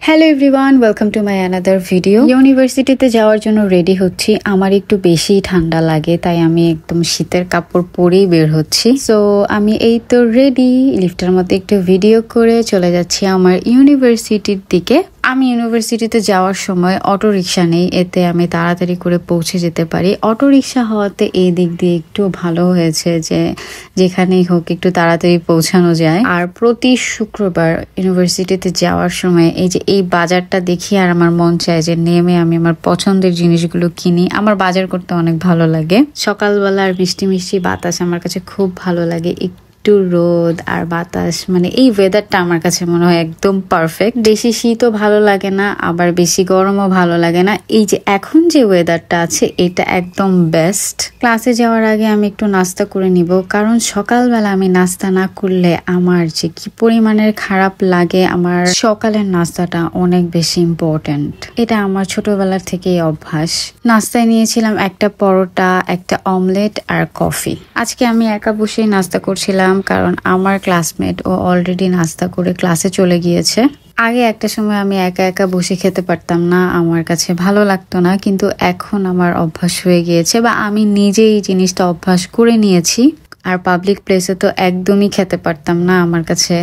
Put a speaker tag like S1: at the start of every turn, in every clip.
S1: Hello everyone, welcome to my another video. ইউনিভার্সিটিতে যাওয়ার জন্য রেডি হচ্ছি। আমার একটু বেশি ঠান্ডা লাগে, তাই আমি একদম শীতের কাপড় পরেই বের হচ্ছি। সো আমি এই তো রেডি, লিফটের মধ্যে একটু ভিডিও করে চলে যাচ্ছি আমার ইউনিভার্সিটির দিকে। আমি ইউনিভার্সিটিতে যাওয়ার সময় অটো রিক্সা নেই, এতে আমি তাড়াতাড়ি করে পৌঁছে যেতে পারি। অটো রিক্সা হওয়াতে এই দিক দিয়ে একটু ভালো হয়েছে যে যেখানেই হোক একটু তাড়াতাড়ি পৌঁছানো যায়। আর প্রতি শুক্রবার ইউনিভার্সিটিতে যাওয়ার সময় এই বাজারটা দেখি আর আমার মন চায় যে নেমে আমি আমার পছন্দের জিনিসগুলো কিনি। আমার বাজার করতে অনেক ভালো লাগে। সকালবেলার মিষ্টি মিষ্টি বাতাস আমার কাছে খুব ভালো লাগে। একটু রোদ আর বাতাস, মানে এই ওয়েদারটা আমার কাছে মনে হয় একদম পারফেক্ট। বেশি শীতও ভালো লাগে না, আবার বেশি গরমও ভালো লাগে না। এই যে এখন যে ওয়েদারটা আছে এটা একদম বেস্ট। ক্লাসে যাওয়ার আগে আমি একটু নাস্তা করে নিব, কারণ সকালবেলা আমি নাস্তা না করলে আমার যে কি পরিমাণের খারাপ লাগে। আমার সকালের নাস্তাটা অনেক বেশি ইম্পর্টেন্ট, এটা আমার ছোটবেলার থেকেই অভ্যাস। নাস্তায় নিয়েছিলাম একটা পরোটা, একটা অমলেট আর কফি। আজকে আমি একা বসেই নাস্তা করছিলাম, কারণ আমার ক্লাসমেট ও অলরেডি নাস্তা করে ক্লাসে চলে গিয়েছে। আগে একটা সময় আমি একা একা বসে খেতে পারতাম না, আমার কাছে ভালো লাগতো না, কিন্তু এখন আমার অভ্যাস হয়ে গিয়েছে, বা আমি নিজেই জিনিসটা অভ্যাস করে নিয়েছি। আর পাবলিক প্লেসে তো একদমই খেতে পারতাম না, আমার কাছে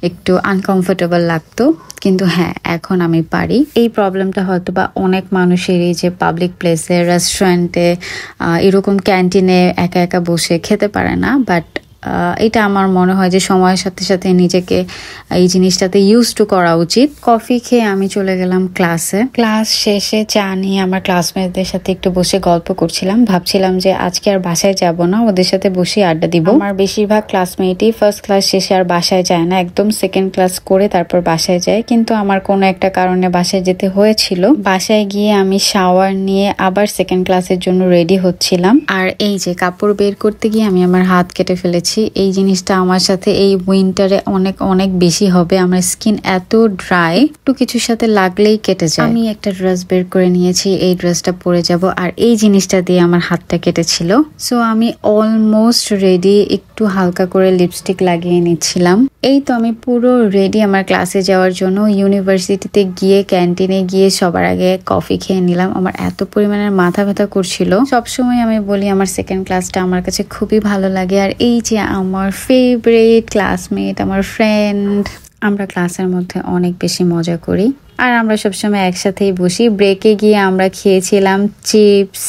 S1: একটু আনকমফোর্টেবল লাগতো। কিন্তু হ্যাঁ, এখন আমি পারি। এই প্রবলেমটা হয়তো বা অনেক মানুষেরই, যে পাবলিক প্লেসে, রেস্টুরেন্টে, এরকম ক্যান্টিনে একা একা বসে খেতে পারে না। বাট এটা আমার মনে হয় যে সময়ের সাথে সাথে নিজেকে এই জিনিসটাতে ইউজ টু করা উচিত। কফি খেয়ে আমি চলে গেলাম ক্লাসে। ক্লাস শেষে চা নিয়ে আমার ক্লাসমেটদের সাথে একটু বসে গল্প করছিলাম। ভাবছিলাম যে আজকে আর বাসায় যাব না, ওদের সাথে বসে আড্ডা দিব। আমার বেশিরভাগ ক্লাসমেটই ফার্স্ট ক্লাস শেষে আর বাসায় যায় না, একদম সেকেন্ড ক্লাস করে তারপর বাসায় যায়। কিন্তু আমার কোনো একটা কারণে বাসায় যেতে হয়েছিল। বাসায় গিয়ে আমি শাওয়ার নিয়ে আবার সেকেন্ড ক্লাসের জন্য রেডি হচ্ছিলাম। আর এই যে কাপড় বের করতে গিয়ে আমি আমার হাত কেটে ফেলেছি। এই জিনিসটা আমার সাথে এই উইন্টারে অনেক অনেক বেশি হবে। আমার স্কিন এত ড্রাই, একটু কিছুর সাথে লাগলেই কেটে যায়। আমি একটা ড্রেস বের করে নিয়েছি, এই ড্রেসটা পরে যাব। আর এই জিনিসটা দিয়ে আমার হাতটা কেটেছিল। সো আমি অলমোস্ট রেডি, একটু হালকা করে লিপস্টিক লাগিয়ে নিচ্ছিলাম। এই তো আমি পুরো রেডি আমার ক্লাসে যাওয়ার জন্য। ইউনিভার্সিটিতে গিয়ে ক্যান্টিনে গিয়ে সবার আগে কফি খেয়ে নিলাম। আমার এত পরিমাণের মাথা ব্যথা করছিল। সবসময় আমি বলি আমার সেকেন্ড ক্লাসটা আমার কাছে খুবই ভালো লাগে। আর এই যে আমার ফেভারিট ক্লাসমেট, আমার ফ্রেন্ড, আমরা ক্লাসের মধ্যে অনেক বেশি মজা করি। আর আমরা সবসময় একসাথেই বসি। ব্রেকে গিয়ে আমরা খেয়েছিলাম চিপস,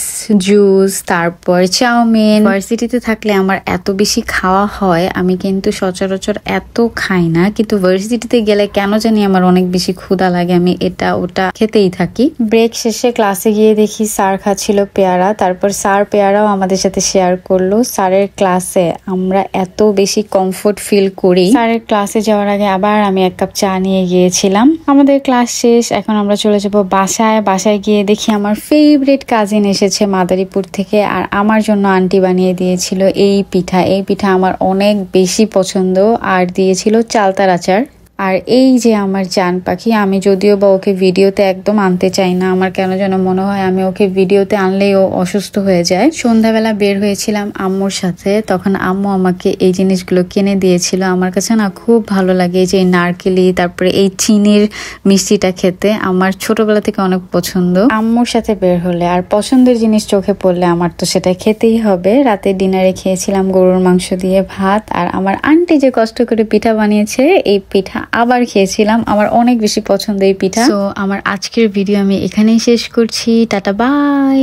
S1: জুস, তারপর চাউমিন। ভার্সিটিতে থাকলে আমার এত বেশি খাওয়া হয়, আমি কিন্তু সচরাচর এত খাই না, কিন্তু ভার্সিটিতে গেলে কেন জানি আমার অনেক বেশি ক্ষুধা লাগে, আমি এটা ওটা খেতেই থাকি। ব্রেক শেষে ক্লাসে গিয়ে দেখি স্যার খাচ্ছিল পেয়ারা, তারপর স্যার পেয়ারাও আমাদের সাথে শেয়ার করলো। স্যারের ক্লাসে আমরা এত বেশি কমফোর্ট ফিল করি। স্যারের ক্লাসে যাওয়ার আগে আবার আমি এক কাপ চা নিয়ে গিয়েছিলাম। আমাদের ক্লাস শেষ, এখন আমরা চলে যাব বাসায়। বাসায় গিয়ে দেখি আমার ফেভারিট কাজিন এসেছে মাদারীপুর থেকে, আর আমার জন্য আন্টি বানিয়ে দিয়েছিল এই পিঠা। এই পিঠা আমার অনেক বেশি পছন্দ, আর দিয়েছিল চালতার আচার। আর এই যে আমার জান পাখি, আমি যদিও বা ওকে ভিডিওতে একদম আনতে চাই না, আমার কেন যেন মনে হয় আমি ওকে ভিডিওতে আনলেই ও অসুস্থ হয়ে যায়। সন্ধ্যাবেলা বের হয়েছিলাম আম্মুর সাথে, তখন আম্মু আমাকে এই জিনিসগুলো কিনে দিয়েছিল। আমার কাছে না খুব ভালো লাগে যে এই নারকেলি, তারপরে এই চিনির মিষ্টিটা খেতে আমার ছোটবেলা থেকে অনেক পছন্দ। আম্মুর সাথে বের হলে আর পছন্দের জিনিস চোখে পড়লে আমার তো সেটা খেতেই হবে। রাতে ডিনারে খেয়েছিলাম গরুর মাংস দিয়ে ভাত, আর আমার আন্টি যে কষ্ট করে পিঠা বানিয়েছে, এই পিঠা আবার খেয়েছিলাম। আমার অনেক বেশি পছন্দ এই পিঠা। সো আমার আজকের ভিডিও আমি এখানেই শেষ করছি। Tata, by.